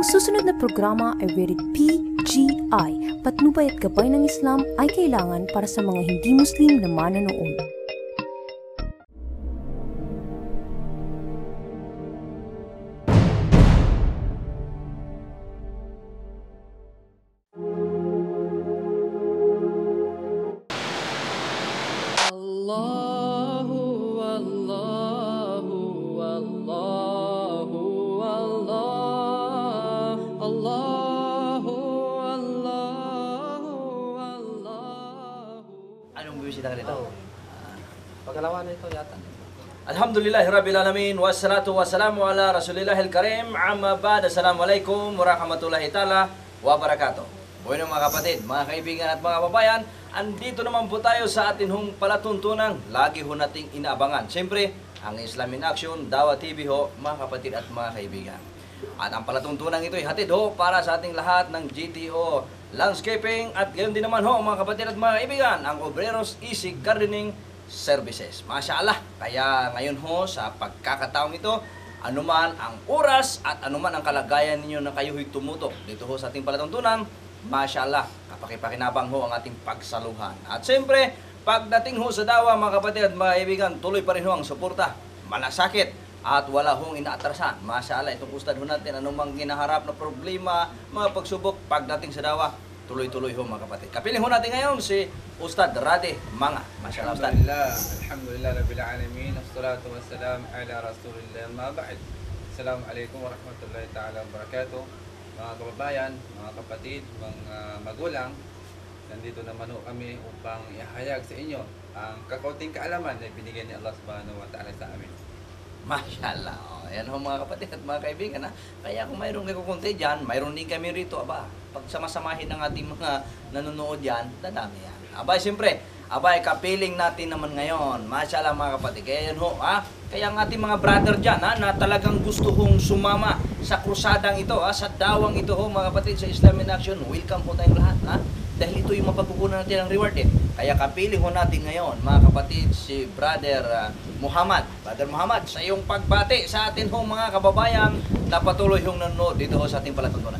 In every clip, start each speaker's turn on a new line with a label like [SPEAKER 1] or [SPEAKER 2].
[SPEAKER 1] Ang susunod na programa ay rated PGI. Patnubay at gabay ng Islam ay kailangan para sa mga hindi Muslim na manonood.
[SPEAKER 2] Pangalawa na ito yata.
[SPEAKER 3] Alhamdulillahirabbil alamin wassalatu wassalamu ala rasulillahil karim. Amma ba'd. Assalamualaikum warahmatullahi taala wabarakatuh. Bueno mga kapatid, mga kaibigan at mga kababayan, andito naman po tayo sa atin hong palatuntunan lagi ho nating inaabangan. Siyempre, ang Islam in Action, Dawah TV ho, mga kapatid at mga kaibigan. At ang palatuntunan ito ay hatid ho para sa ating lahat ng GTO Landscaping at gayon din naman ho mga kapatid at mga kaibigan, ang Obreros Easy Gardening Services. Mashallah. Kaya ngayon ho sa pagkakataong ito, anuman ang oras at anuman ang kalagayan ninyo na kayo'y tumutok dito ho sa ating palatuntunan, mashallah, kapakipakinabang ho ang ating pagsaluhan. At siyempre, pagdating ho sa dawa mga kapatid at mga kaibigan, tuloy pa rin ho ang suporta, malasakit at wala hong inaatrasan. Mashallah, itong ustad ho natin, anumang ginaharap na problema, mga pagsubok, pagdating sa dawa, tuloy-tuloy ho mga kapatid. Kapiling ho natin ngayon si Ustad Rade Manga. Mashallah Ustad.
[SPEAKER 4] Alhamdulillah Rabbil Alamin. Assalatu wassalam ala Rasulillah ma ba'd. Assalamualaikum warahmatullahi ta'ala wabarakatuh. Mga kababayan, mga kapatid, mga magulang, nandito naman ho kami upang ihayag sa inyo ang kakauting kaalaman na binigay ni Allah subhanahu wa ta'ala sa amin.
[SPEAKER 3] Mashallah. Ayan ho mga kapatid at mga kaibigan. Kaya kung mayroong kakukunti dyan, mayroon din kami rito. Aba, pag samasamahin ng ating mga nanonood dyan, dadami yan. Abay, siyempre, abay, kapiling natin naman ngayon. Mashallah mga kapatid. Kaya yan ho, kaya ang ating mga brother dyan, na talagang gusto hong sumama sa krusadang ito, sa dawang ito ho mga kapatid sa Islam in Action. Welcome po tayong lahat, dahil ito yung mapagkukunan natin ng reward Kaya kapiling ho natin ngayon, mga kapatid, si Brother Muhammad. Brother Muhammad, sa iyong pagbati sa atin ho mga kababayan na patuloy hong nanonood dito ho sa ating palatuntunan.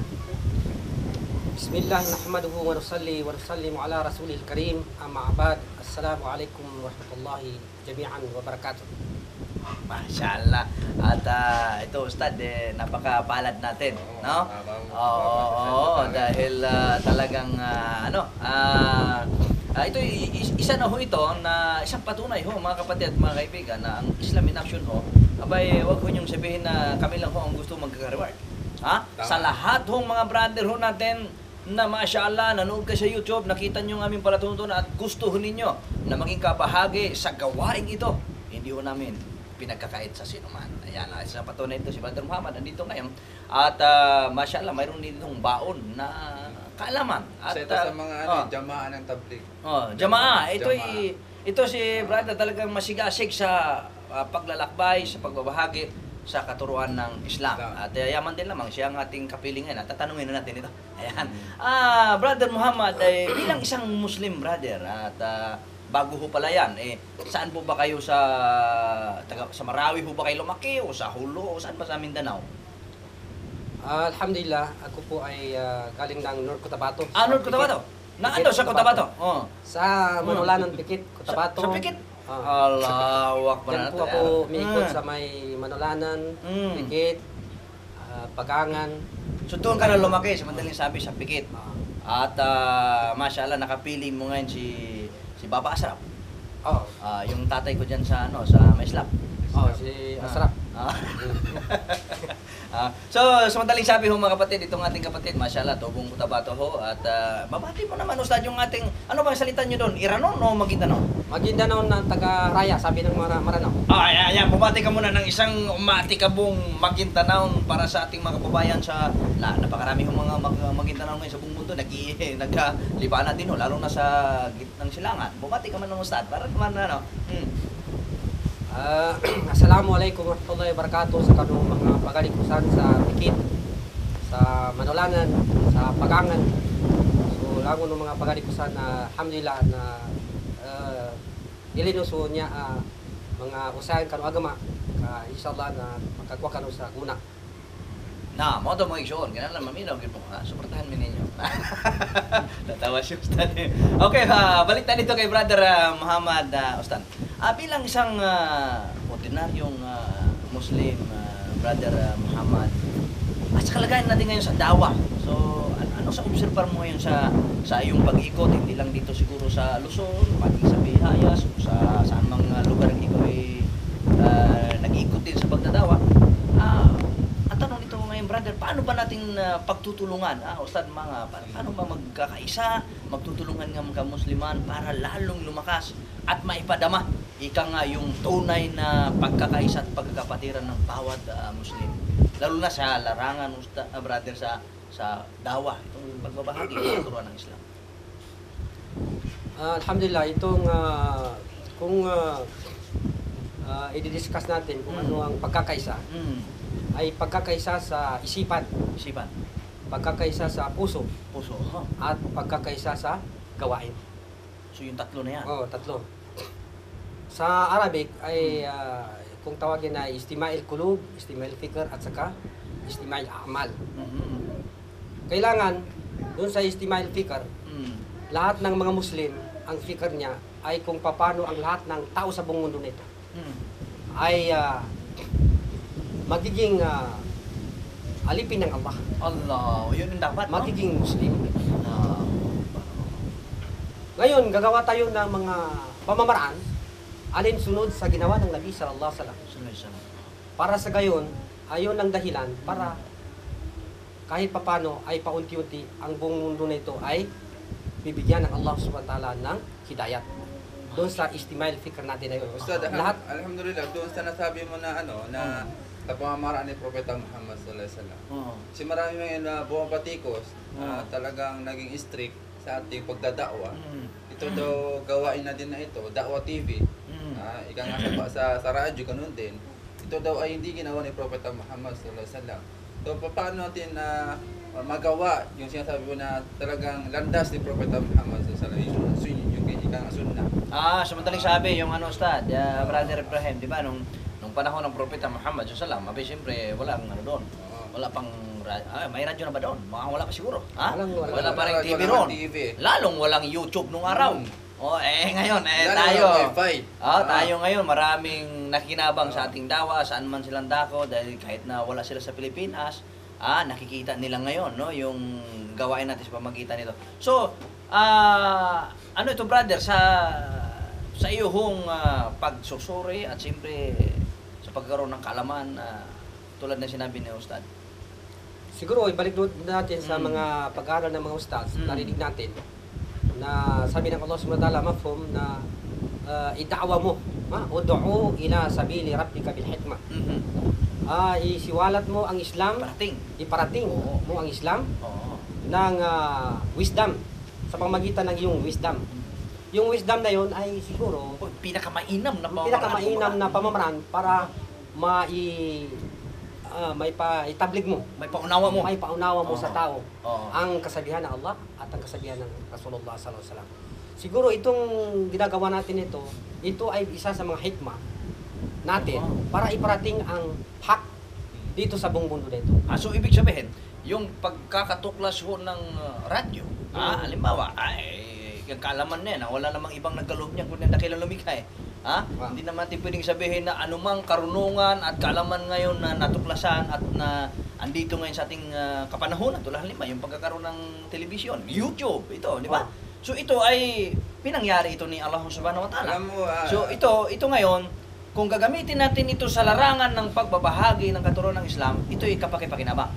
[SPEAKER 2] Bismillah, nahmaduhu wa nusalli wa nusallimu ala rasulil karim. Amma ba'd. Assalamualaikum warahmatullahi jami'an wa barakatuh.
[SPEAKER 3] Mashallah. At ito Ustad, napakapalad natin, no? Oo, dahil talagang ito isa na ho ito na isang patunay ho mga kapatid at mga kaibigan na ang Islam in Action ho, abay wag ho niyong sabihin na kami lang ho ang gusto magka-reward. Sa lahat hong mga brother ho natin na mashallah, nanood ka sa YouTube, nakita niyo ang aming palatuntunan at gusto ho ninyo na maging kabahagi sa gawaing ito, hindi ho namin pinagkakait sa sinuman. Ayan, isa patunay ito si Brother Muhammad, nandito ngayon. At mashallah, mayroon din itong baon na kaalaman. At
[SPEAKER 4] ito sa mga jamaa ng tabligh.
[SPEAKER 3] Jamaa. Ito si Brother talagang masigasig sa paglalakbay, sa pagbabahagi sa katuruan ng Islam. At yaman din lamang siya ang ating kapilingan. At tatanungin na natin ito. Ayan. Brother Muhammad, bilang isang Muslim brother, at bago ho pala yan, saan po ba kayo sa Marawi ho ba kayo lumaki o sa Hulo o saan ba sa Mindanao?
[SPEAKER 2] Alhamdulillah, ako po ay galing ng North Cotabato.
[SPEAKER 3] North Cotabato? Naano sa Cotabato?
[SPEAKER 2] Sa Manolanan, Pikit, Cotabato.
[SPEAKER 3] Sa Pikit? Allahu Akbar.
[SPEAKER 2] Diyan po ako umiikot sa may Manolanan, Pikit, Pagangan.
[SPEAKER 3] So doon ka na lumaki, sa madaling sabi, sa Pikit. At mashallah, nakapiling mo ngayon si Baba Asraf. Yung tatay ko diyan sa Maislap.
[SPEAKER 2] Si Asraf.
[SPEAKER 3] So, sa madaling sabi ho mga kapatid, itong ating kapatid, mashallah, tubong Cotabato ho. At mabati mo naman Ustad yung ating, ano bang salita nyo doon? Iranon o Maguindanao?
[SPEAKER 2] Maguindanao ng taga-Raya, sabi ng Maranao.
[SPEAKER 3] Ayan, bumati ka muna ng isang matikabong Maguindanao para sa ating mga kababayan sa, napakarami ho mga Maguindanao ngayon sa buong mundo, naglibana din ho, lalo na sa gitnang silangan. Bumati ka man ng Ustad, para naman
[SPEAKER 2] Assalamualaikum warahmatullahi wabarakatuh sa kanong mga pagalikusan sa Pikit, sa Manolanan, sa Pagangan. So lango ng mga pagalikusan na alhamdulillah na ilinuso niya mga usahan kanong agama inshallah na makagwa kanu sa guna.
[SPEAKER 3] Na, mo to mga igsoon. Ganun lang, maminaw. Suportahan mo ninyo. Natawa si Ustad. Okay, balik tayo dito kay Brother Muhammad Ustad. Bilang isang ordinaryong Muslim, Brother Muhammad, at sa kalagayan natin ngayon sa dawa. So, ano sa obserbar mo ngayon sa iyong pag-ikot, hindi lang dito siguro sa Luzon, pati sa Visayas, o sa saan mga lugar ang ikaw ay nag-ikot din sa pagdadawa. Ang tanong nito ngayon, brother, paano ba natin pagtutulungan? Ustad, paano ba magkakaisa, magtutulungan ng mga Musliman para lalong lumakas at maipadama ika nga yung tunay na pagkakaisa at pagkakapatiran ng bawat Muslim. Lalo na sa larangan, brother, sa dawa, itong pagbabahagi ng katuruan ng Islam.
[SPEAKER 2] Alhamdulillah, itong kung i-discuss natin kung ano ang pagkakaisa, ay pagkakaisa sa isipan, pagkakaisa sa puso, at pagkakaisa sa gawain.
[SPEAKER 3] So yung tatlo na yan?
[SPEAKER 2] Oo, tatlo. Sa Arabic ay kung tawagin na istima'il kulub, istima'il fikr, at saka istima'il a'mal. Kailangan, doon sa istima'il fikr, lahat ng mga Muslim, ang fikr niya ay kung paano ang lahat ng tao sa buong mundo nito ay magiging alipin ng Allah.
[SPEAKER 3] Allah, yun yung dapat,
[SPEAKER 2] magiging Muslim. Ngayon, gagawa tayo ng mga pamamaraan alinsunod sa ginawa ng Nabi sallallahu alaihi wasallam. Para sa gayon, ayon ang dahilan para kahit papano ay paunti-unti ang buong mundo na ito ay bibigyan ng Allah subhanahu wa ta'ala ng hidayat. Doon sa istima'il fikr natin na yun.
[SPEAKER 4] Ustad,
[SPEAKER 2] Lahat,
[SPEAKER 4] alhamdulillah, doon sa nasabi mo na na sa pamamaraan ni Propeta Muhammad sallallahu alaihi wasallam. Si marami ngayon na bumapatikos, talagang naging strict sa ating pagdadakwa. Ito daw gawain na din na ito, Da'wa TV. Ika nga sa radyo, ganun din. Ito daw ay hindi ginawa ni Propeta Muhammad sallallahu alaihi wasallam. So, paano natin magawa yung sinasabi mo na talagang landas ni Propeta Muhammad sallallahu alaihi wasallam, yung ika nga sunna?
[SPEAKER 3] Samantalang sabi, yung Ustad, Brother Ibrahim, di ba, nung panahon ng Propeta Muhammad sallallahu alaihi wasallam, siyempre walang doon. Wala pang may radyo na ba doon? Wala pa siguro. Wala pa ring TV roon. Lalong walang YouTube nung araw. Ngayon, tayo. Tayo ngayon, maraming nakinabang sa ating dawa, saan man silang dako, dahil kahit na wala sila sa Pilipinas, nakikita nila ngayon, no, yung gawain natin sa pamagitan nito. So, ano ito, brother, sa iyong pagsusuri at siyempre sa pagkaroon ng kaalaman, tulad na sinabi ni Ustad.
[SPEAKER 2] siguro ibalik natin sa mga pag-aaral ng mga ustads, narinig natin na sabi ng Allah subhanahu wa ta'ala, mafhum na ida'wa mo, ud'u ila sabili rabbika bil hikmah. Isiwalat mo ang Islam, iparating mo ang Islam ng wisdom, sa pamamagitan ng iyong wisdom. Yung wisdom na yon ay siguro
[SPEAKER 3] pinakamainam
[SPEAKER 2] na pamamaraan para may paitablig mo, may paunawa mo sa tao ang kasabihan ng Allah at ang kasabihan ng Rasulullah sallallahu alaihi wasallam. Siguro itong ginagawa natin ito ay isa sa mga hikmah natin para iparating ang hak dito sa buong mundo nito.
[SPEAKER 3] So ibig sabihin, yung pagkakatuklas ho ng radyo, halimbawa, yung kaalaman na yan, wala namang ibang nagkaloob niya kundi dakilang lumikha Hindi naman natin pwedeng sabihin na anumang karunungan at kaalaman ngayon na natuklasan at na andito ngayon sa ating kapanahonan, tulad halimbawa yung pagkakaroon ng telebisyon, YouTube, ito, di ba? So ito ay pinangyari ito ni Allah subhanahu wa ta'ala. So ito ngayon, kung gagamitin natin ito sa larangan ng pagbabahagi ng katuruan ng Islam, ito ay kapakipakinabang.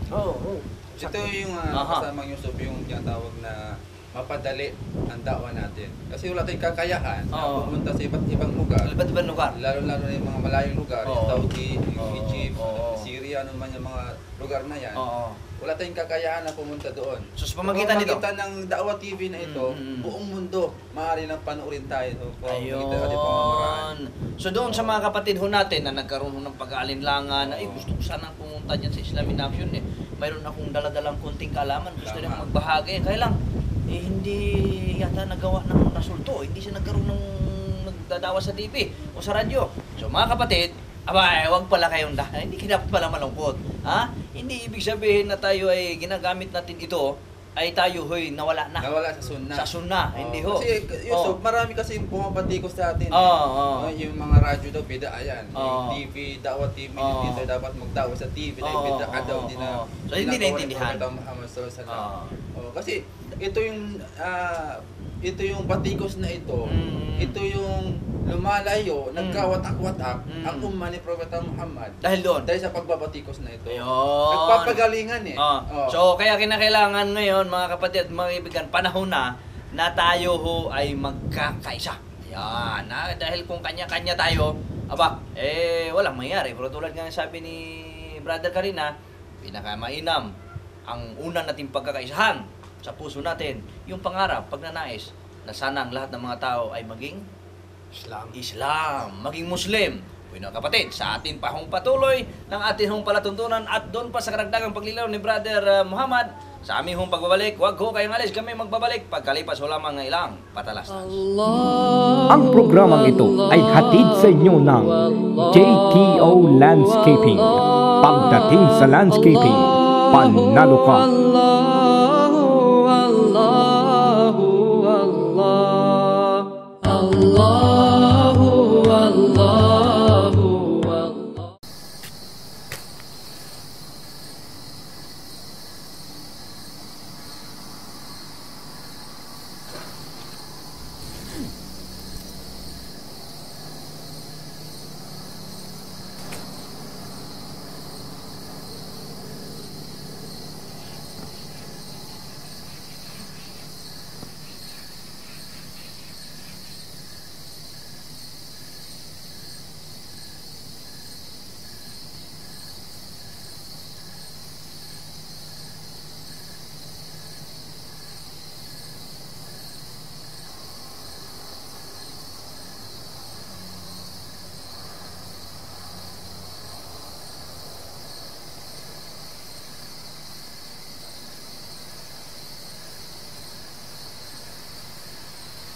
[SPEAKER 4] Ito yung kasamang Yusuf, yung tinatawag na mapadali ang dakwa natin. Kasi wala tayong kakayahan na pumunta sa iba't ibang lugar.
[SPEAKER 3] Iba't-ibang lugar.
[SPEAKER 4] Lalo-lalo na yung mga malayong lugar, yung Saudi, yung Egypt, Syria, ano man yung mga lugar na yan. Wala tayong kakayahan na pumunta doon.
[SPEAKER 3] So sa pamagitan nito?
[SPEAKER 4] Sa pamagitan ng Da'wa TV na ito, buong mundo, maaari nang panoorin tayo.
[SPEAKER 3] So doon sa mga kapatid ho natin na nagkaroon ng pag-aalinlangan, na gusto ko sanang pumunta dyan sa Islamic Nation, mayroon akong daladalang kunting kaalaman, gusto rin magbahagi. Kaya lang, hindi yata nagawa ng resulto, hindi siya nagkaroon ng nagdadawa sa TV o sa radyo. So mga kapatid, wag pala kayong hindi dapat pala malungkot. hindi ibig sabihin na tayo ay ginagamit natin ito ay tayo hoy nawala na.
[SPEAKER 4] Nawala sa sunna.
[SPEAKER 3] Sa sunna, hindi ho.
[SPEAKER 4] Kasi Yusuf, marami kasi yung pumapatikos sa atin. Yung mga radyo daw, bida, ayan. Yung TV, dawat TV, dito dapat magdawa sa TV, na bida ka daw, di na.
[SPEAKER 3] So, hindi naintindihan.
[SPEAKER 4] Muhammad sallallahu alaihi wasallam. Kasi ito yung patikos na ito, ito yung lumalayo, nagkawatak-watak ang umma ni Propeta Muhammad.
[SPEAKER 3] Dahil doon?
[SPEAKER 4] Dahil sa pagbabatikos na ito.
[SPEAKER 3] Ayun.
[SPEAKER 4] Nagpapagalingan eh.
[SPEAKER 3] So, kaya kinakailangan ngayon, mga kapatid at mga kaibigan, panahon na tayo ho ay magkakaisa. Yan. Dahil kung kanya-kanya tayo, walang mangyari. Pero tulad nga sabi ni Brother Karina, pinakamainam ang una nating pagkakaisahan sa puso natin, yung pangarap, pagnanais, na sana ang lahat ng mga tao ay maging Islam, maging Muslim. Mga kapatid, sa atin pa hong patuloy ng ating hong palatuntunan at doon pa sa karagdagang paglilinaw ni Brother Muhammad, sa aming hong pagbabalik, wag ho kayong alis, kami magbabalik pagkalipas ho lamang ng ilang patalastas.
[SPEAKER 5] Ang programang ito ay hatid sa inyo ng JTO Landscaping. Pagdating sa landscaping, panalo ka.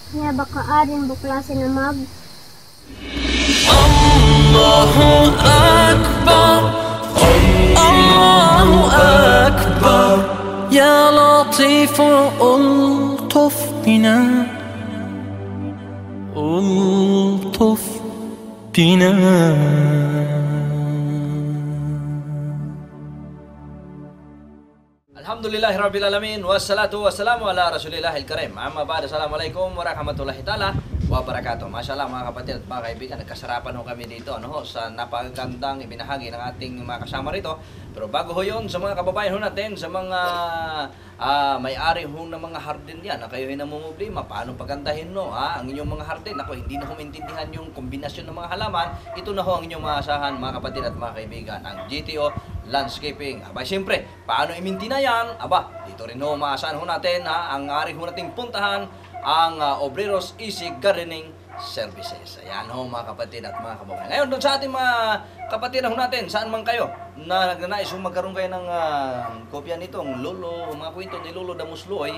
[SPEAKER 6] Kaya baka aring buklasin na mag.
[SPEAKER 7] Allahu Akbar, Allahu Akbar, Ya Latif ultuf bina, ultuf bina.
[SPEAKER 3] Alhamdulillahirrabbilalamin. Wassalatu wassalamu ala rasulillahil karim. Amma ba'da, assalamualaikum warahmatullahi ta'ala wabarakatuh. Masyaallah mga kapatid at mga kaibigan, nagkasarapan ho kami dito sa napakagandang ibinahagi ng ating mga kasama rito. Pero bago ho yun, sa mga kababayan ho natin, sa mga may-ari ho ng mga hardin yan, na kayo ay namumblema, paano pagandahin ang inyong mga hardin? Ako, hindi na ho maintindihan yung kombinasyon ng mga halaman. Ito na ho ang inyong maasahan mga kapatid at mga kaibigan, ang GTO Landscaping. Siyempre, paano imintina yan? Dito rin ho maasahan ho natin, ang ari ho nating puntahan, ang Obreros Easy Gardening Services. Ayan ho mga kapatid at mga kababayan. Ngayon, doon sa ating mga kapatid ho natin, saan man kayo na nagnanais magkaroon kayo ng kopya nitong Lolo, mga kwento ni Lolo Damusloy,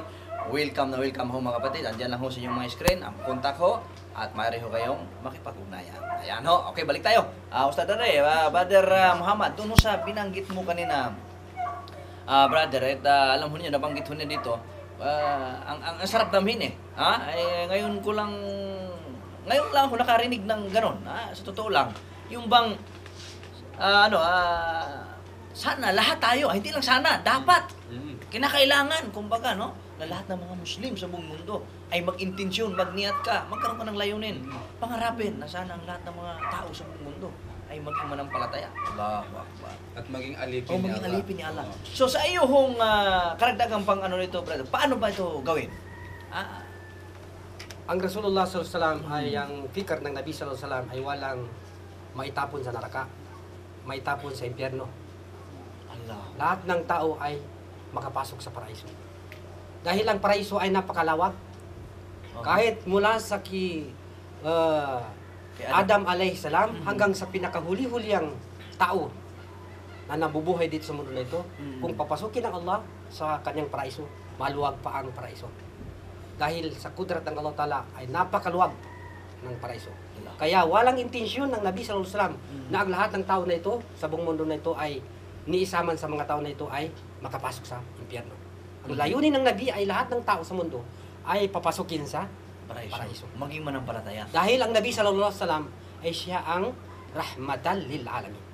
[SPEAKER 3] welcome na welcome ho mga kapatid. Andiyan lang ho sa inyong mga screen, ang contact ho, at mayroon ho kayong makipag-ugnayan. Ayan ho, okay, balik tayo. Ustad Dare, Brother Muhammad, doon ho sa binanggit mo kanina, brother, at alam ho niyo, nabanggit ho niya dito, ang sarap damhin ngayon lang ako nakarinig ng ganon, sa totoo lang. Yung bang, sana lahat tayo, hindi lang sana, dapat, kinakailangan, kumbaga, no, na lahat ng mga Muslim sa buong mundo ay mag-intensyon, mag-niyat ka, magkaroon ka ng layunin, pangarapin na sana ang lahat ng mga tao sa buong mundo ay maging manampalataya. Allahu Akbar.
[SPEAKER 4] At maging alipin
[SPEAKER 3] ni Allah. So sa iyo hong karagdagang pang nito, brother, paano ba ito gawin?
[SPEAKER 2] Ang Rasulullah sallallahu alaihi wasallam ay ang fikir ng Nabi sallallahu alaihi wasallam ay walang maitapon sa neraka, maitapon sa impyerno.
[SPEAKER 3] Allah. Lahat
[SPEAKER 2] ng tao ay makapasok sa paraiso. Dahil ang paraiso ay napakalawak. Okay. Kahit mula sa Adam alayhi salam hanggang sa pinakahuli-huliang tao na nabubuhay dito sa mundo na ito, kung papasukin ng Allah sa kanyang paraiso, maluwag pa ang paraiso. Dahil sa kudrat ng Allah Ta'ala ay napakaluwag ng paraiso. Kaya walang intensyon ng Nabi sallallahu alaihi wasallam na ang lahat ng tao na ito sa buong mundo na ito ay niisaman sa mga tao na ito ay makapasok sa impyerno. Ang layunin ng Nabi ay lahat ng tao sa mundo ay papasukin sa paraiso.
[SPEAKER 3] Maging manampalataya.
[SPEAKER 2] Dahil ang Nabi sallallahu alaihi wasallam ay siya ang rahmatan lil alamin.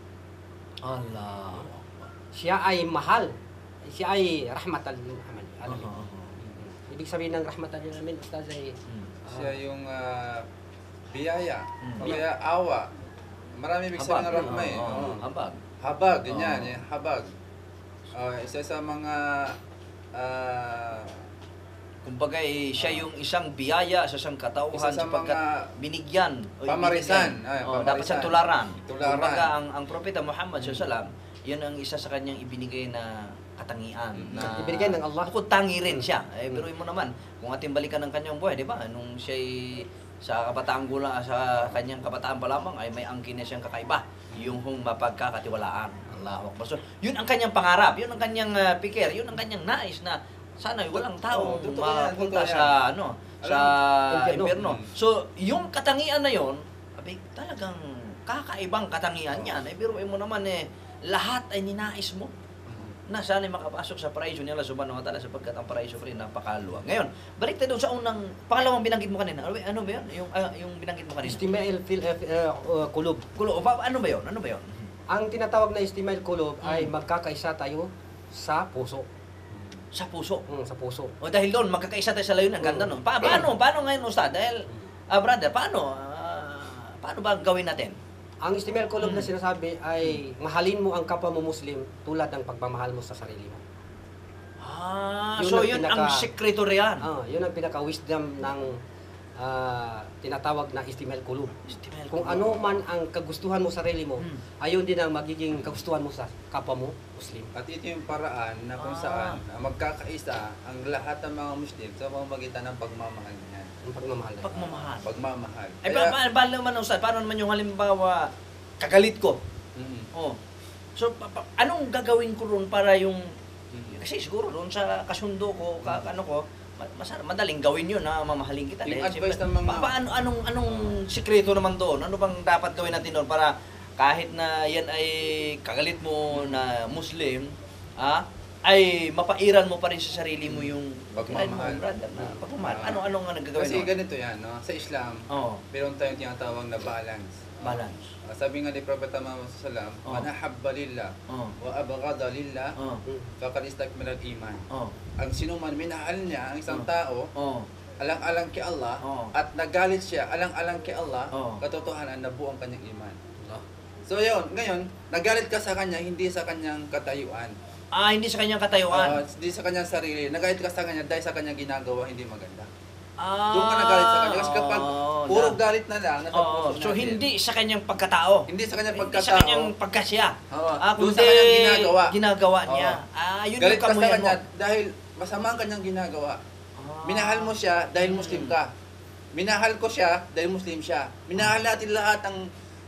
[SPEAKER 3] Allah.
[SPEAKER 2] Siya ay mahal. Siya ay rahmatan lil alamin. Ibig sabihin ng rahmatan lil alamin, Ustaz, ay
[SPEAKER 4] Siya yung biyaya, o kaya awa. Marami ibig sabihin ng rahma eh.
[SPEAKER 3] Habag.
[SPEAKER 4] Habag, ganyan, habag. Isa sa mga
[SPEAKER 3] Kumbaga siya yung isang biyaya sa isang katauhan
[SPEAKER 4] Isa sa
[SPEAKER 3] sapagkat
[SPEAKER 4] mga
[SPEAKER 3] binigyan o
[SPEAKER 4] pamarisan.
[SPEAKER 3] binigyan. Dapat siyang tularan. Kumbaga ang propeta Muhammad sallallahu yan ang isa sa kanyang ibinigay na katangian na
[SPEAKER 2] ibinigay ng Allah.
[SPEAKER 3] Bukod tangi rin siya. Pero mo naman kung ating balikan ng kanyang buhay, di ba? Nung siya sa kabataan gulang sa kanyang kabataan pa lamang ay may angkin na siyang kakaiba, yung mapagkakatiwalaan. Allahu Akbar. So, yun ang kanyang pangarap, yun ang kanyang pikir, yun ang kanyang nais na sana walang tao mapunta sa sa impyerno. So, yung katangian na yon, talagang kakaibang katangian yan. Biruin mo naman lahat ay ninais mo na sana makapasok sa paraiso ni Allah Subhanahu wa Ta'ala sapagkat ang paraiso rin napakaluwag. Ngayon, balik tayo sa unang pangalawang binanggit mo kanina. Ano ba 'yon? Yung binanggit mo kanina.
[SPEAKER 2] Istimail kulub.
[SPEAKER 3] Ano ba 'yon?
[SPEAKER 2] Ang tinatawag na istimail kulub ay magkakaisa tayo sa puso.
[SPEAKER 3] Sa puso.
[SPEAKER 2] Sa puso.
[SPEAKER 3] O dahil doon magkakaisa tayo sa layunan. Ganda no. Paano ngayon, Ustad? Dahil brother, paano ba gawin natin?
[SPEAKER 2] Ang istimail kulub na sinasabi ay mahalin mo ang kapwa mo Muslim tulad ng pagmamahal mo sa sarili mo.
[SPEAKER 3] So yun ang sekreto riyan.
[SPEAKER 2] Yun ang pinaka-wisdom ng tinatawag na istimail kulub. Kung ano man ang kagustuhan mo sa sarili mo, ayun din ang magiging kagustuhan mo sa kapwa mo Muslim.
[SPEAKER 4] At ito yung paraan na kung saan magkakaisa ang lahat ng mga Muslim sa pamamagitan ng pagmamahal niyan. Pagmamahal.
[SPEAKER 3] Ay, paano naman, Ustad? Paano naman yung halimbawa, kagalit ko? So, anong gagawin ko ron para yung, kasi siguro ron sa kasundo ko, madaling gawin yun na mamahalin kita.
[SPEAKER 4] Yung advice ng mga...
[SPEAKER 3] Anong sikreto naman doon? Ano bang dapat gawin natin doon para kahit na yan ay kagalit mo na Muslim, ay mapairan mo pa rin sa sarili mo yung
[SPEAKER 4] pagmamahal.
[SPEAKER 3] Pagmamahal. Ano nga nagagawin?
[SPEAKER 4] Kasi ganito yan, no? Sa Islam, meron tayong tinatawag na balance. Sabi nga ni Propeta Muhammad sallallahu alaihi wasallam, "Man ahabba lillah wa abghada lillah, faqad istakmala al-iman." Ang sino man minahal niya ang isang tao, alang-alang kay Allah, at nagalit siya alang-alang kay Allah, katotohanan na buo ang kanyang iman. So yun, ngayon, nagalit ka sa kanya, hindi sa kanyang katayuan.
[SPEAKER 3] Hindi sa kanyang katayuan.
[SPEAKER 4] Hindi sa kanyang sarili. Nagalit ka sa kanya dahil sa kanyang ginagawa hindi maganda. Doon ka nagalit sa kanya. Kasi kapag puro galit na lang, nasa puso natin.
[SPEAKER 3] So hindi sa kanyang pagkatao.
[SPEAKER 4] Hindi sa kanyang pagkatao.
[SPEAKER 3] Hindi sa kanyang pagkasya.
[SPEAKER 4] Doon sa kanyang ginagawa.
[SPEAKER 3] niya. Yun
[SPEAKER 4] galit
[SPEAKER 3] yung
[SPEAKER 4] ka sa
[SPEAKER 3] kamuyan
[SPEAKER 4] kanya
[SPEAKER 3] mo.
[SPEAKER 4] dahil masama ang kanyang ginagawa. Minahal mo siya dahil Muslim ka. Minahal ko siya dahil Muslim siya. Minahal natin lahat ng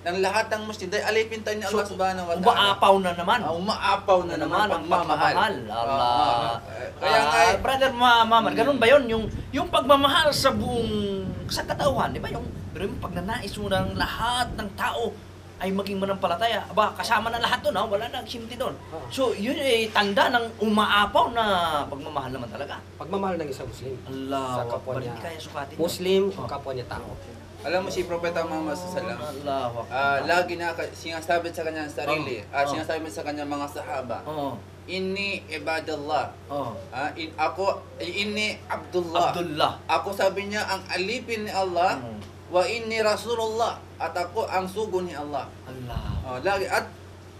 [SPEAKER 4] lahat ng Muslim dahil alipin tayo ni Allah Subhanahu wa Ta'ala.
[SPEAKER 3] Umaapaw na naman.
[SPEAKER 4] Umaapaw na naman ang pagmamahal.
[SPEAKER 3] Allah.
[SPEAKER 4] Kaya nga,
[SPEAKER 3] brother Muhammad, ganun ba yun? Yung pagmamahal sa buong sa katauhan, di ba? Pero yung pagnanais mo ng lahat ng tao ay maging manampalataya. Kasama na lahat doon, wala nang simti doon. So, yun ay tanda ng umaapaw na pagmamahal naman talaga.
[SPEAKER 2] Pagmamahal ng isang Muslim.
[SPEAKER 3] Allah,
[SPEAKER 2] sa kapwa niya.
[SPEAKER 3] hindi kaya sukatin.
[SPEAKER 2] Muslim, kapwa niya tao.
[SPEAKER 4] Alam mo si Propeta Muhammad sallallahu alaihi wasallam, lagi na sinasabi sa kanyang sarili, sinasabi sa kanyang mga sahaba, inni ibadallah. Inni Abdullah. Ako sabi niya ang alipin ni Allah, wa inni Rasulullah, at ako ang sugo ni Allah. Lagi at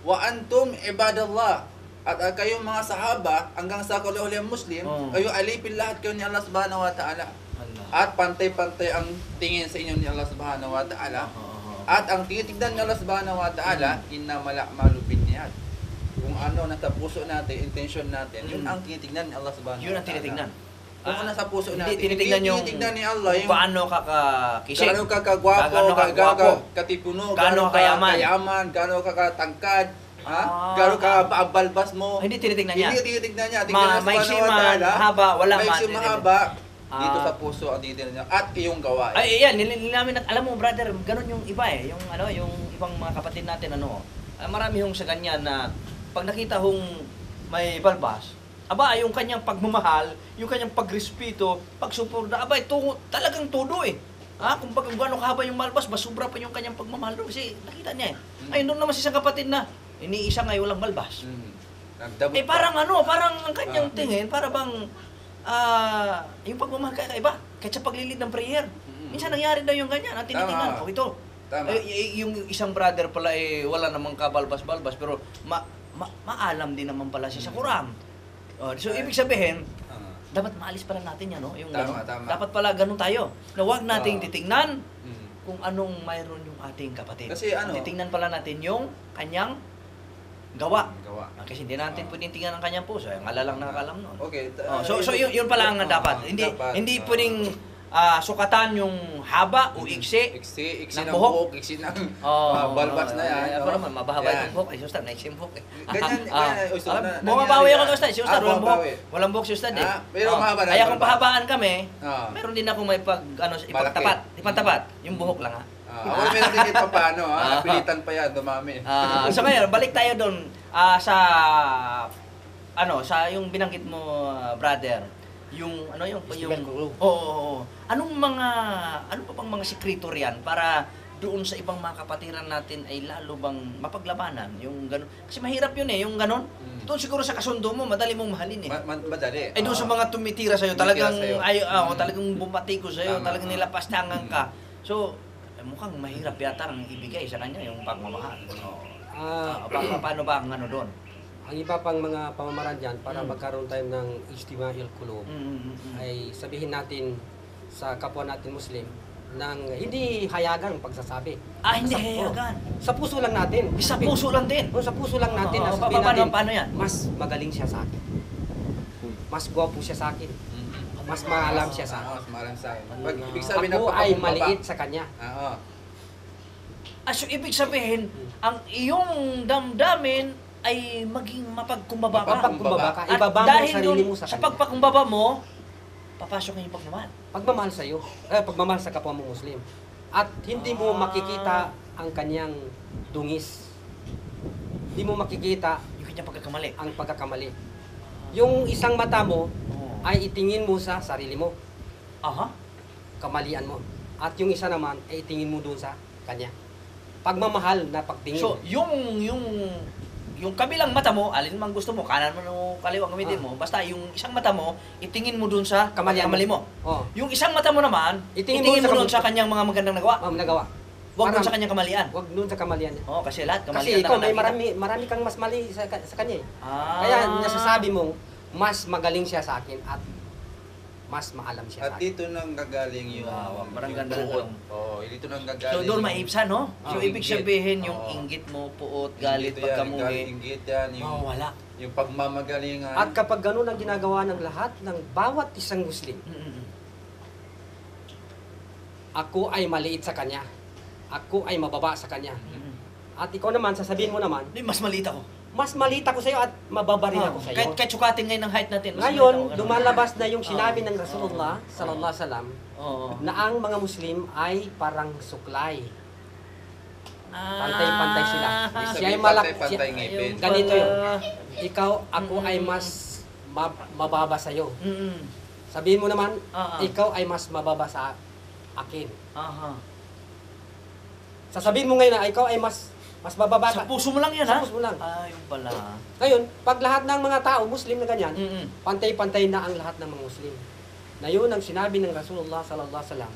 [SPEAKER 4] wa antum ibadallah. At kayong mga sahaba hanggang sa kaulihulihang Muslim, kayo alipin lahat kayo ni Allah Subhanahu wa Ta'ala. At pantay-pantay ang tingin sa inyo ni Allah Subhanahu wa Ta'ala. At ang tinitignan ni Allah Subhanahu wa Ta'ala, innamal a'malu binniyat. Kung ano nasa puso natin, intention natin, yun ang tinitignan ni Allah Subhanahu wa Ta'ala.
[SPEAKER 3] Yun ang tinitignan.
[SPEAKER 4] Kung ano nasa puso natin,
[SPEAKER 3] tinitignan yung
[SPEAKER 4] tinitignan ni Allah yung
[SPEAKER 3] paano ka kakisig,
[SPEAKER 4] gaano ka kagwapo, gaano ka katipuno, gaano ka kayaman, gaano ka katangkad, gaano ka balbas mo.
[SPEAKER 3] Hindi tinitignan niya.
[SPEAKER 4] Hindi tinitignan niya. Tingnan
[SPEAKER 3] Maiksi man, mahaba, wala man.
[SPEAKER 4] Maiksi mahaba. Dito sa puso ang tinitingnan niya at iyong gawain.
[SPEAKER 3] Ay, yan, namin alam mo brother, ganun yung iba yung ibang mga kapatid natin marami yung sa ganyan na pag nakita hong may balbas, aba, yung kanyang pagmamahal, yung kanyang pagrespeto, pagsuporta, aba, ito talagang todo eh. Kung gano'ng kahaba yung balbas, basubra pa yung kanyang pagmamahal doon kasi nakita niya eh. Ayun doon naman si isang kapatid na, iniisa nga walang balbas.
[SPEAKER 4] Nagdabot
[SPEAKER 3] Parang parang ang kanyang tingin, para bang, yung pagmamahal kay iba, kahit sa paglilid ng prayer. Minsan nangyari daw yung ganyan, ang tinitingnan, ito.
[SPEAKER 4] Tama.
[SPEAKER 3] Yung isang brother pala wala namang kabalbas-balbas, pero maalam din naman pala siya sa Quran. So ibig sabihin, dapat maalis pala natin yan, no? Yung
[SPEAKER 4] Tama,
[SPEAKER 3] ganun.
[SPEAKER 4] tama.
[SPEAKER 3] Dapat pala ganun tayo. Na huwag nating titingnan kung anong mayroon yung ating kapatid.
[SPEAKER 4] Kasi
[SPEAKER 3] titingnan pala natin yung kanyang gawa.
[SPEAKER 4] Gawa.
[SPEAKER 3] Kasi hindi natin pwedeng tingnan ang kanyang puso. Ang alalang nakakalam nun.
[SPEAKER 4] Okay.
[SPEAKER 3] So yun pala ang dapat. Hindi pwedeng sukatan yung haba o iksi
[SPEAKER 4] Iksi
[SPEAKER 3] ng
[SPEAKER 4] ng buhok, iksi ng balbas na yan.
[SPEAKER 3] Pero naman, mabahaba yung buhok. Ay, Ustad, naiksi yung buhok eh.
[SPEAKER 4] Ganyan,
[SPEAKER 3] bumabawi ako, Ustad. Si Ustad, walang buhok.
[SPEAKER 4] bumabawi.
[SPEAKER 3] Walang buhok si Ustad eh.
[SPEAKER 4] Pero mahaba na
[SPEAKER 3] Kaya
[SPEAKER 4] yung
[SPEAKER 3] kung
[SPEAKER 4] balbas.
[SPEAKER 3] pahabaan kami, meron din ako may ipagtapat. Yung buhok lang ha.
[SPEAKER 4] Ako meron din pa paano, napilitan pa yan, dumami.
[SPEAKER 3] So ngayon, balik tayo doon sa yung binanggit mo, brother. Yung anong pa bang mga sekreto riyan para doon sa ibang mga kapatiran natin ay lalo bang mapaglabanan yung gano'n? Kasi mahirap yun eh, yung gano'n. Doon siguro sa kasundo mo, madali mong mahalin eh.
[SPEAKER 4] Madali.
[SPEAKER 3] Doon sa mga tumitira sa'yo, talagang
[SPEAKER 4] sa'yo.
[SPEAKER 3] talagang bumati ko sa'yo,
[SPEAKER 4] Tama,
[SPEAKER 3] talagang nilapastangan ka. So, mukhang mahirap yata ang ibigay sa kanya yung pagmamahal. Paano ba ang doon?
[SPEAKER 2] Ang iba pang mga pamamaraan dyan para magkaroon tayo ng ijtima'il qulub ay sabihin natin sa kapwa natin Muslim nang hindi hayagan ang pagsasabi.
[SPEAKER 3] Hindi hayagan.
[SPEAKER 2] Sa puso lang natin.
[SPEAKER 3] Sa puso lang din.
[SPEAKER 2] Sa puso lang natin. Sabihin natin,
[SPEAKER 3] paano yan?
[SPEAKER 2] mas magaling siya sa akin. Mas gwapo siya sa akin. Mas maalam siya sa akin.
[SPEAKER 4] Mas maalam sa akin. Ibig sabihin
[SPEAKER 2] Ako ay maliit sa kanya.
[SPEAKER 3] So ibig sabihin, ang iyong damdamin ay maging mapagkumbaba ka.
[SPEAKER 2] Mapagkumbaba ka.
[SPEAKER 3] At
[SPEAKER 2] Ibaba mo
[SPEAKER 3] dahil
[SPEAKER 2] ang sarili mo
[SPEAKER 3] doon,
[SPEAKER 2] sa
[SPEAKER 3] sa
[SPEAKER 2] kanya.
[SPEAKER 3] pagpakumbaba mo, papasok yung pagmamahal.
[SPEAKER 2] Pagmamahal sa iyo. Pagmamahal sa kapwa mo Muslim. At hindi mo makikita ang kanyang dungis. Hindi mo makikita
[SPEAKER 3] Yung kanyang pagkakamali.
[SPEAKER 2] ang pagkakamali. Yung isang mata mo ay itingin mo sa sarili mo. Kamalian mo. At yung isa naman ay itingin mo doon sa kanya. Pagmamahal na pagtingin.
[SPEAKER 3] So, yung kabilang mata mo, alin man gusto mo, kanan mo o kaliwa gamitin mo, basta yung isang mata mo, itingin mo dun sa kamali mo. Yung isang mata mo naman, itingin mo dun sa kanyang mga magandang nagawa.
[SPEAKER 2] Nagawa.
[SPEAKER 3] Huwag dun sa kanyang kamalian.
[SPEAKER 2] Huwag doon sa kamalian niya.
[SPEAKER 3] Kasi lahat
[SPEAKER 2] Kasi
[SPEAKER 3] kamalian
[SPEAKER 2] ikaw
[SPEAKER 3] lang
[SPEAKER 2] may
[SPEAKER 3] nakikita.
[SPEAKER 2] marami kang mas mali sa kanya eh. Kaya nasasabi mong mas magaling siya sa akin at mas maalam siya sa
[SPEAKER 4] At
[SPEAKER 2] akin.
[SPEAKER 4] dito nang gagaling yung
[SPEAKER 3] parang ganda na
[SPEAKER 4] puot.
[SPEAKER 3] lang.
[SPEAKER 4] Dito nang
[SPEAKER 3] So
[SPEAKER 4] gagaling.
[SPEAKER 3] doon maibsan, no? So ibig
[SPEAKER 4] inggit.
[SPEAKER 3] sabihin yung
[SPEAKER 4] Oo.
[SPEAKER 3] inggit mo, puot, galit,
[SPEAKER 4] Inggit yan,
[SPEAKER 3] pagkamuhi,
[SPEAKER 4] inggit yan,
[SPEAKER 3] mawawala.
[SPEAKER 4] yung pagmamagalingan.
[SPEAKER 2] At kapag ganun ang ginagawa ng lahat ng bawat isang Muslim, ako ay maliit sa kanya. Ako ay mababa sa kanya. At ikaw naman, sasabihin mo naman,
[SPEAKER 3] Di, mas maliit ako.
[SPEAKER 2] mas maliit ako sa iyo at mababa rin ako sa iyo.
[SPEAKER 3] Kahit sukatin ngayon ng height natin. mas maliit
[SPEAKER 2] Ngayon,
[SPEAKER 3] ako, ganun.
[SPEAKER 2] lumalabas na yung sinabi ng Rasulullah sallallahu alaihi wasallam
[SPEAKER 3] Oo.
[SPEAKER 2] na ang mga Muslim ay parang suklay. Pantay-pantay sila. Siya ay malaki.
[SPEAKER 4] Pantay-pantay ngipin.
[SPEAKER 2] Ganito yun. Ikaw, ako ay mas mababa sa iyo. Sabihin mo naman, ikaw ay mas mababa sa akin. Sasabihin mo ngayon na ikaw ay mas bababa
[SPEAKER 3] Sa
[SPEAKER 2] ka.
[SPEAKER 3] puso mo lang yan, ha?
[SPEAKER 2] Sa puso mo lang.
[SPEAKER 3] Yung pala.
[SPEAKER 2] Ngayon, pag lahat ng mga tao, Muslim na ganyan, pantay-pantay na ang lahat ng mga Muslim. Na yun ang sinabi ng Rasulullah sallallahu alaihi wasallam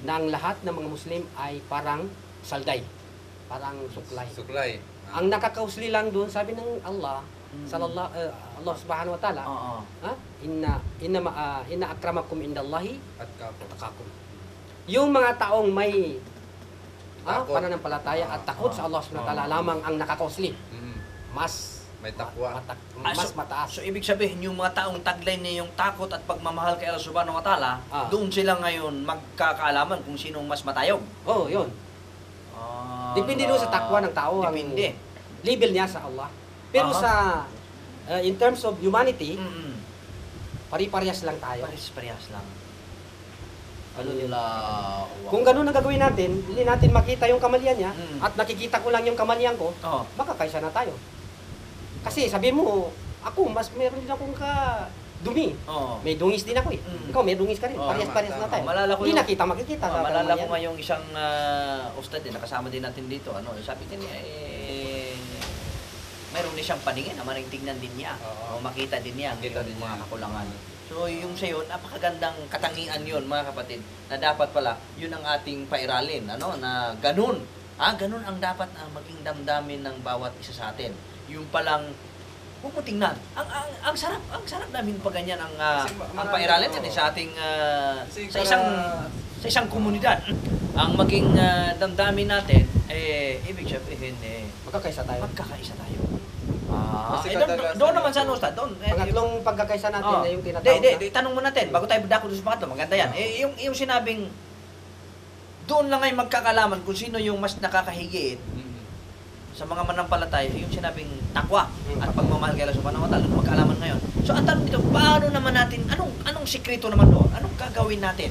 [SPEAKER 2] na ang lahat ng mga Muslim ay parang salday, parang suklay.
[SPEAKER 4] Suklay.
[SPEAKER 2] Ang nakakausli lang doon, sabi ng Allah, Allah subhanahu wa ta'ala, inna akramakum indallahi
[SPEAKER 4] At kapo.
[SPEAKER 2] atqakum. Yung mga taong may
[SPEAKER 4] Takot.
[SPEAKER 2] pananampalataya at takot sa Allah subhanahu wa ta'ala lamang ang nakakausli. Mas
[SPEAKER 4] May takwa.
[SPEAKER 2] mas mataas.
[SPEAKER 3] So ibig sabihin, yung mga taong taglay niya yung takot at pagmamahal kay Allah subhanahu wa ta'ala, doon sila ngayon magkakaalaman kung sinong mas matayog.
[SPEAKER 2] Oh, yun. Depende doon sa takwa ng tao.
[SPEAKER 3] Depende.
[SPEAKER 2] Ang level niya sa Allah. Pero sa, in terms of humanity, pari-parehas lang tayo.
[SPEAKER 3] Parehas lang.
[SPEAKER 2] Kung ganun ang gagawin natin, hindi natin makita yung kamalian niya, at nakikita ko lang yung kamalian ko, baka kaysa na tayo. Kasi sabi mo, ako mas meron din akong dumi.
[SPEAKER 3] Oo.
[SPEAKER 2] May dungis din ako eh.
[SPEAKER 3] Mm.
[SPEAKER 2] Ikaw may dungis ka rin.
[SPEAKER 3] Oo,
[SPEAKER 2] Parehas-parehas na tayo.
[SPEAKER 3] Malala ko
[SPEAKER 2] Hindi
[SPEAKER 3] yung-
[SPEAKER 2] na kita makikita.
[SPEAKER 3] Malala ko nga yung isang ustad din, nakasama din natin dito. Sabi din niya, mayroon din siyang paningin, maring tignan din niya. O makita din niya ang
[SPEAKER 4] Kita din
[SPEAKER 3] iyong mga
[SPEAKER 4] niya.
[SPEAKER 3] kakulangan. So yung sa'yo, napakagandang katangian yun mga kapatid, na dapat pala, yun ang ating pairalin, na ganun. Ganun ang dapat maging damdamin ng bawat isa sa atin. Yung palang, huwag mo tingnan. Ang sarap namin pa ganyan ang pairalin natin sa ating, sa isang komunidad. Ang maging damdamin natin, ibig sabihin,
[SPEAKER 2] Magkakaisa tayo.
[SPEAKER 3] magkakaisa tayo.
[SPEAKER 4] Kasi
[SPEAKER 3] Doon
[SPEAKER 4] kadalasan
[SPEAKER 3] naman sa
[SPEAKER 4] ito-
[SPEAKER 3] Ustad, doon.
[SPEAKER 2] Pangatlong pagkakaisa natin
[SPEAKER 3] Oh.
[SPEAKER 2] na yung tinatawag
[SPEAKER 3] Di, tanong mo natin, bago tayo dako doon sa pangatlo, maganda yan. Yung sinabing, doon lang ay magkakalaman kung sino yung mas nakakahigit sa mga manampalataya, yung sinabing takwa at pagmamahal kay Allah subhanahu wa ta'ala, magkaalaman ngayon. So ang tanong dito, paano naman natin, anong sikreto naman doon? Anong gagawin natin?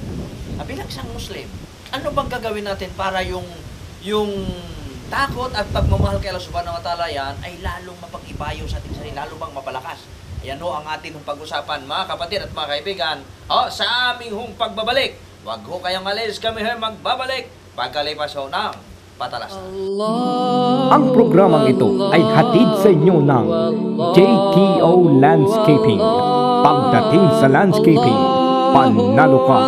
[SPEAKER 3] Bilang isang Muslim, ano bang gagawin natin para yung takot at pagmamahal kay Allah subhanahu wa ta'ala yan ay lalong mapag-ibayo sa ating sarili, lalo bang mapalakas? Ayan ho ang ating pag-usapan, mga kapatid at mga kaibigan. Sa aming pagbabalik, wag ho kayong alis, kami ho magbabalik pagkalipas ho ng patalas.
[SPEAKER 5] Ang programang ito ay hatid sa inyo ng JTO Landscaping. Pagdating sa landscaping, panalo ka.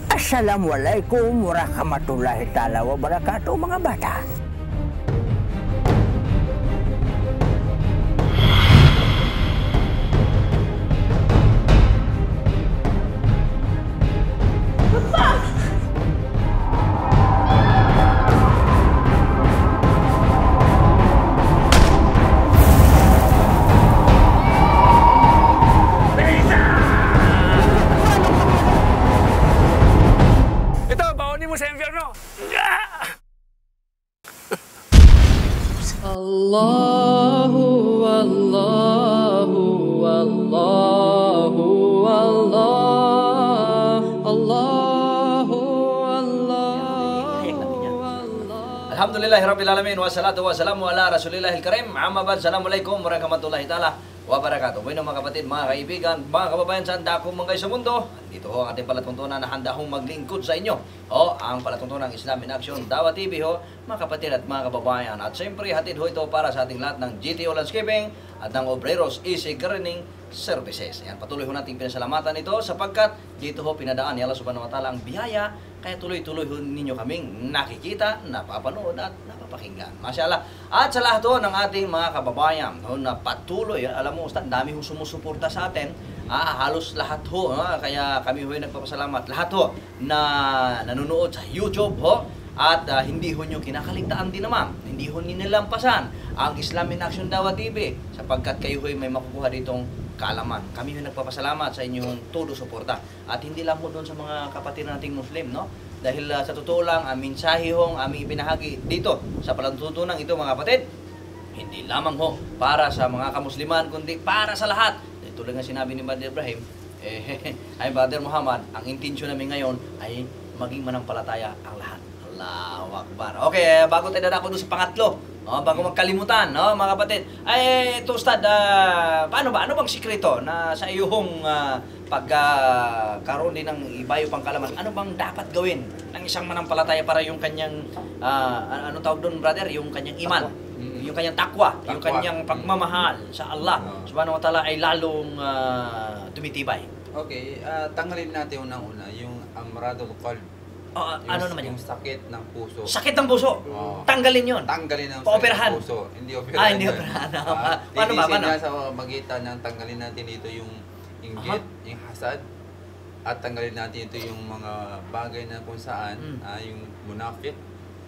[SPEAKER 8] Assalamualaikum warahmatullahi ta'ala wabarakatuh mga bata.
[SPEAKER 7] Ito, baonin mo sa impyerno!
[SPEAKER 9] Allahu Allahu Allahu Allah Allahu
[SPEAKER 3] Alhamdulillahirrabbilalamin wassalatu wassalamu ala rasulillahil karim. Amma ba'd, assalamualaikum warahmatullahi ta'ala wabarakatuh. Bueno mga kapatid, mga kaibigan, mga kababayan sa dakong mga sa mundo, dito ho ang ating palatuntunan na handa hong maglingkod sa inyo. Ang palatuntunan ng Islam in Action, Dawa TV ho, mga kapatid at mga kababayan. At siyempre, hatid ho ito para sa ating lahat ng GTO Landscaping at ng Obreros Easy Gardening Services. Ayan, patuloy ho natin pinasalamatan ito sapagkat dito ho pinadaan ni Allah subhanahu wa ta'ala ang biyaya, kaya tuloy-tuloy ho ninyo kaming nakikita, napapanood at napapakinggan. Masyaallah. At sa lahat ho ng ating mga kababayan na patuloy, alam mo Ustad, dami ho sumusuporta sa atin. Halos lahat ho, kaya kami ho nagpapasalamat. Lahat ho na nanonood sa YouTube ho, at hindi ho nyo kinakaligtaan din naman, hindi ho nilampasan ang Islam in Action Dawa TV sapagkat kayo ho may makukuha ditong kaalaman. Kami ho nagpapasalamat sa inyong todo suporta. At hindi lang ho doon sa mga kapatid nating Muslim, no? Dahil sa totoo lang, ang mensahe hong aming ibinahagi dito sa palantutunan ito mga kapatid, hindi lamang ho para sa mga kamusliman, kundi para sa lahat. Tulad nga sinabi ni Brother Ibrahim, ay Brother Muhammad, ang intensyon namin ngayon ay maging manampalataya ang lahat. Allahu Akbar. Okay, bago tayo dadako doon sa pangatlo, bago magkalimutan, mga kapatid, ay ito Ustad, paano ba? Ano bang sikreto na sa iyong pagkaroon din ng ibayo pang kalaman? Ano bang dapat gawin ng isang manampalataya para yung kanyang, ano tawag doon brother? Yung kanyang iman, yung kanyang takwa, yung kanyang pagmamahal sa Allah subhanahu wa ta'ala ay lalong tumitibay.
[SPEAKER 4] Okay, tanggalin natin unang-una yung amradul qalb.
[SPEAKER 3] Ano naman yun?
[SPEAKER 4] Yung sakit ng puso.
[SPEAKER 3] Sakit ng puso? Tanggalin yun?
[SPEAKER 4] Tanggalin ang
[SPEAKER 3] Paoperahan?
[SPEAKER 4] sakit ng puso. Hindi operahan.
[SPEAKER 3] Hindi operahan. Paano ba? Paano?
[SPEAKER 4] Sa magitan ng tanggalin natin dito yung inggit, yung hasad, at tanggalin natin ito yung mga bagay na kung saan, yung munafik.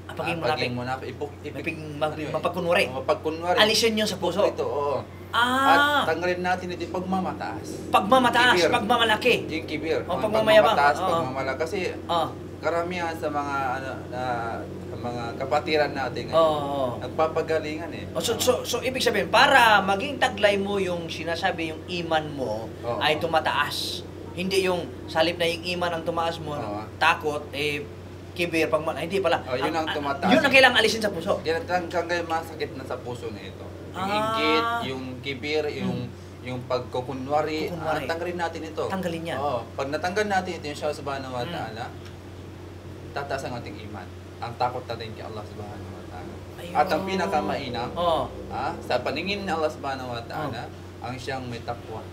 [SPEAKER 3] Pagiging
[SPEAKER 4] munafik.
[SPEAKER 3] Mapagkunwari.
[SPEAKER 4] Mapagkunwari.
[SPEAKER 3] Alisin yun sa puso?
[SPEAKER 4] Ito, oo. At tanggalin natin ito yung pagmamataas.
[SPEAKER 3] Pagmamataas,
[SPEAKER 4] Kibir.
[SPEAKER 3] pagmamalaki.
[SPEAKER 4] Yung kibir.
[SPEAKER 3] Pagmamayabang.
[SPEAKER 4] Pagmamataas, pagmamalaki. Kasi karamihan sa mga mga kapatiran natin ngayon. Nagpapagalingan eh.
[SPEAKER 3] So ibig sabihin, para maging taglay mo yung sinasabi, yung iman mo ay tumataas. Hindi yung salip na yung iman ang tumaas mo, takot, kibir, hindi pala.
[SPEAKER 4] Yun ang tumataas.
[SPEAKER 3] Yun ang kailangang alisin sa puso.
[SPEAKER 4] Yan hanggang masakit na sa puso na ito. Yung inggit, yung kibir, yung pagkukunwari, tanggalin natin ito.
[SPEAKER 3] Tanggalin yan.
[SPEAKER 4] Pag natanggal natin ito yung siya subhanahu wa ta'ala, tataas ang ating iman. Ang takot natin kay Allah subhanahu wa ta'ala. At ang pinakamainam, sa paningin ni Allah subhanahu wa ta'ala, ang siyang may takwa,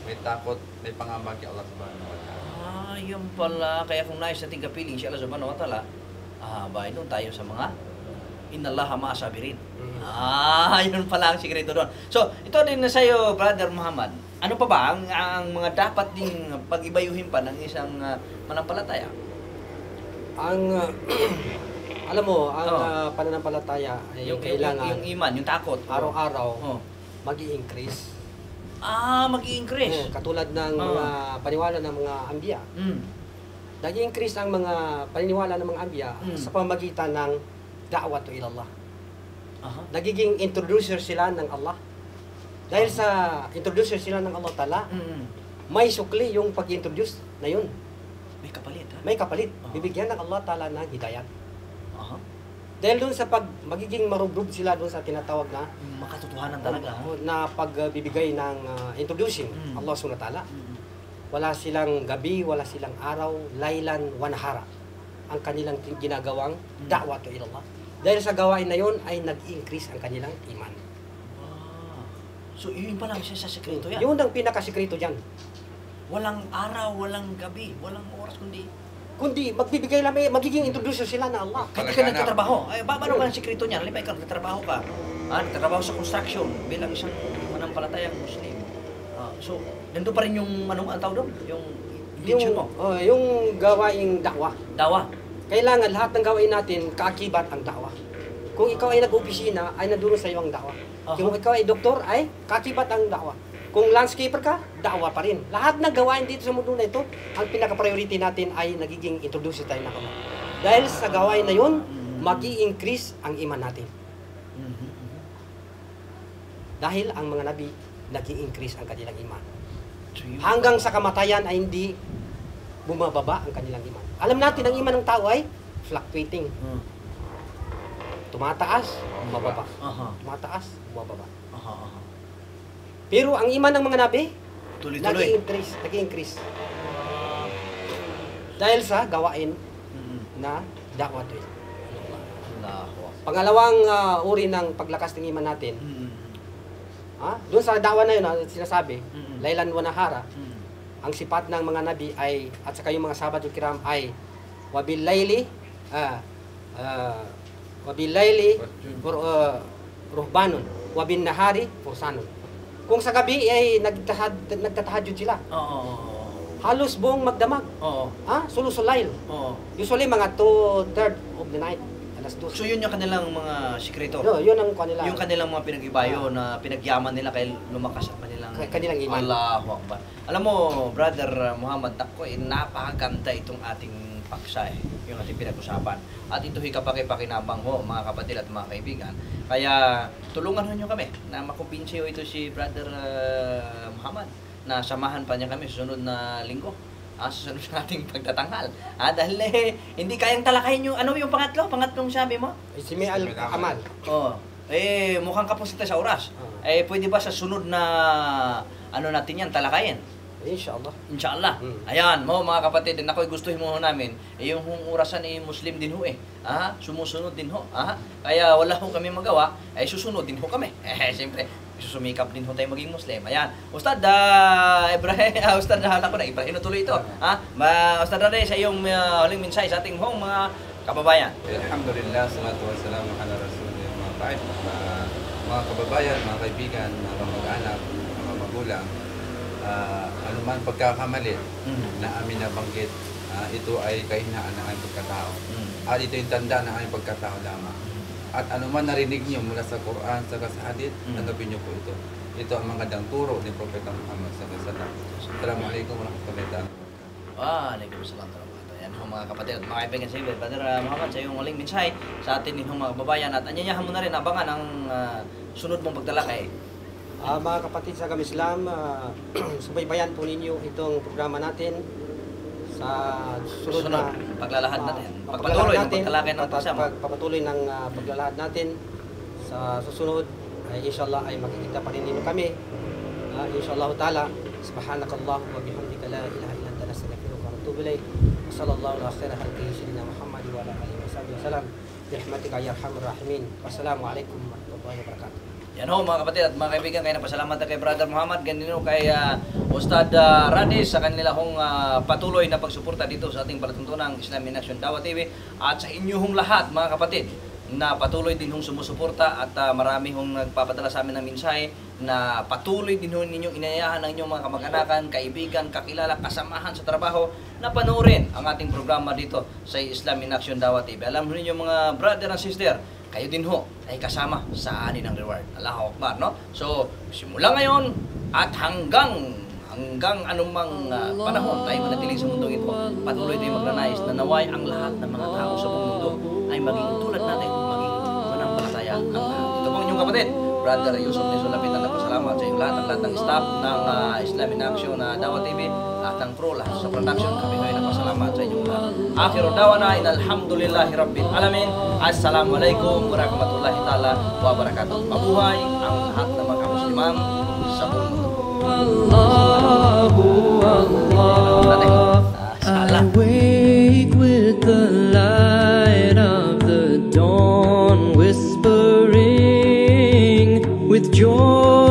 [SPEAKER 4] may takot, may pangamba kay Allah subhanahu wa ta'ala.
[SPEAKER 3] Yun pala. Kaya kung nais natin kapiling si Allah subhanahu wa ta'ala, doon tayo sa mga Innallaha ma'asabirin. Yun pala ang sikreto doon. So, ito din na sa'yo, Brother Muhammad. Ano pa ba ang mga dapat ding pag-ibayuhin pa ng isang manampalataya?
[SPEAKER 2] Alam mo, ang pananampalataya ay
[SPEAKER 3] yung
[SPEAKER 2] kailangan
[SPEAKER 3] yung iman, yung takot.
[SPEAKER 2] Araw-araw mag-i-increase.
[SPEAKER 3] Mag-i-increase.
[SPEAKER 2] Katulad ng mga paniwala ng mga ambiya. Nag-i-increase ang mga paniniwala ng mga ambiya sa pamagitan ng da'wah to ilallah. Nagiging introducer sila ng Allah. Dahil sa introducer sila ng Allah Ta'ala, may sukli yung pag-introduce na yun.
[SPEAKER 3] May kapalit, ha?
[SPEAKER 2] May kapalit. Bibigyan ng Allah Ta'ala ng hidayat. Dahil doon sa magiging marubrub sila doon sa tinatawag na
[SPEAKER 3] makatotohanan talaga,
[SPEAKER 2] na pagbibigay ng introducing Allah Subhanahu wa Ta'ala. Wala silang gabi, wala silang araw, laylan, wanahara. Ang kanilang ginagawang da'wah to ilallah. Dahil sa gawain na yon ay nag-increase ang kanilang iman.
[SPEAKER 3] So yun pa lang siya sa sekreto yan?
[SPEAKER 2] Yun ang pinakasekreto dyan.
[SPEAKER 3] Walang araw, walang gabi, walang oras
[SPEAKER 2] kundi magbibigay lang, magiging introducer sila na Allah.
[SPEAKER 3] Kahit ka nagtatrabaho, paano ba ang sekreto niyan? Halimbawa, ikaw nagtatrabaho ka, nagtatrabaho sa construction bilang isang manampalatayang Muslim. So, nandun pa rin yung, ang tawag doon? Yung intention mo?
[SPEAKER 2] Yung gawaing da'wah.
[SPEAKER 3] Da'wah.
[SPEAKER 2] Kailangan lahat ng gawain natin, kaakibat ang da'wah. Kung ikaw ay nag-opisina, ay nandun sa iyo ang da'wah. Kung ikaw ay doktor, ay kaakibat ang da'wah. Kung landscaper ka, da'wah pa rin. Lahat ng gawain dito sa mundo na ito, ang pinaka-priority natin ay nagiging introduce tayo na Allah. Dahil sa gawain na yun, mag-i-increase ang iman natin. Dahil ang mga nabi, nag-i-increase ang kanilang iman. Hanggang sa kamatayan ay hindi bumababa ang kanilang iman. Alam natin, ang iman ng tao ay fluctuating. Tumataas, bumababa. Tumataas, bumababa. Pero ang iman ng mga nabi, nag-i-increase. Dahil sa gawain na da'wah to Allah. Pangalawang uri ng paglakas ng iman natin, doon sa da'wah na yun, sinasabi, laylan wa nahara, ang sipat ng mga nabi ay, at saka yung mga sahabatul kiram ay, wabil layli ruhbanun, wabin nahari fursanun. Kung sa gabi ay nagtatahajud sila. Halos buong magdamag. Sulusulayl. Usually mga 2/3 of the night. Alas 2.
[SPEAKER 3] So yun yung kanilang mga sikreto.
[SPEAKER 2] Yun ang kanilang.
[SPEAKER 3] Yung kanilang mga pinag-ibayo na pinagyaman nila kay lumakas at
[SPEAKER 2] kanilang iman.
[SPEAKER 3] Allahu Akbar. Alam mo, Brother Muhammad, napakaganda itong ating paksa yung ating pinag-usapan. At ito'y kapakipakinabang ho, mga kapatid at mga kaibigan. Kaya tulungan ho nyo kami na makumpinsi ho ito si Brother Muhammad na samahan pa niya kami sa sunod na linggo. Sa sunod ng ating pagtatanghal. Dahil hindi kayang talakayin yung, yung pangatlong sabi mo?
[SPEAKER 2] Si Mi'al Amal.
[SPEAKER 3] Mukhang kapos ito sa oras. Pwede ba sa sunod na natin yan, talakayin? Inshallah. Ayan, mga kapatid, ako'y gustuhin mo namin, yung orasan ay Muslim din ho sumusunod din ho. Kaya wala ho kami magawa, susunod din ho kami. Siyempre, susumikap din ho tayo maging Muslim. Ayan, Ustad, Ibrahim, Ustad, Ibrahim na tuloy ito. Ustad Rade, sa iyong huling mensahe sa ating mga kababayan.
[SPEAKER 4] Alhamdulillah, salatu wassalamu ala rasulillah. Mga kababayan, mga kaibigan, mga kamag-anak, mga magulang, anuman pagkakamali na amin nabanggit, ito ay kahinaan ng aming pagkatao. At ito yung tanda ng aming pagkatao lamang. At anuman narinig niyo mula sa Quran, sa hadith, tanggapin niyo po ito. Ito ang magandang turo ni Propeta Muhammad sallallahu alaihi wasallam. Assalamualaikum warahmatullahi wabarakatuh.
[SPEAKER 3] Waalaikumsalam warahmatullahi wabarakatuh. Ayan ho mga kapatid at mga kaibigan sa iyo, Brother Muhammad, sa iyong huling mensahe sa atin ninyong mga kababayan at anyanyahan mo na rin abangan ang sunod mong pagtalakay.
[SPEAKER 2] Mga kapatid sa Agama Islam, subaybayan po ninyo itong programa natin sa sunod na
[SPEAKER 3] paglalahad natin. Pagpatuloy ng pagtalakay ng pagsama.
[SPEAKER 2] Pagpatuloy ng paglalahad natin sa susunod, inshallah ay makikita pa rin ninyo kami. Inshallah ta'ala, subhanakallahu wa bihamdika la ilaha illa anta nastaghfiruka wa natubu ilayk. Sallallahu ala khairi khalqihi sayyidina Muhammad wa ala alihi wa sahbihi wasallam. Birahmatika ya arhamar rahimin. Wassalamualaikum warahmatullahi wabarakatuh.
[SPEAKER 3] Yan ho mga kapatid at mga kaibigan, kaya napasalamat na kay Brother Muhammad, ganito kay Ustad Radis sa kanila hong patuloy na pagsuporta dito sa ating palatuntunang Islam in Action Dawah TV at sa inyong lahat mga kapatid na patuloy din hong sumusuporta at marami hong nagpapadala sa amin ng mensahe na patuloy din hong ninyong inayahan ng inyong mga kamag-anakan, kaibigan, kakilala, kasamahan sa trabaho na panoorin ang ating programa dito sa Islam in Action Dawah TV. Alam niyo mga brother and sister, kayo din ho ay kasama sa ani ng reward. Allahu Akbar, no? So, simula ngayon at hanggang anumang panahon tayo manatiling sa mundong ito, patuloy tayo magnanais na naway ang lahat ng mga tao sa buong mundo ay maging tulad natin, maging manampalataya ang lahat. Ito po inyong kapatid, Brother Yusuf Niso Lapitan, nagpasalamat sa inyong lahat ng staff ng Islam in Action Dawah TV, lahat ng crew, lahat sa production, kami ngayon nagpasalamat sa inyong lahat. Akhiru dawana, inalhamdulillahi rabbil alamin. Assalamualaikum warahmatullahi ta'ala wabarakatuh. Mabuhay ang lahat ng mga muslimang sa buong mundo.
[SPEAKER 9] I wake with the light of the dawn whispering with joy.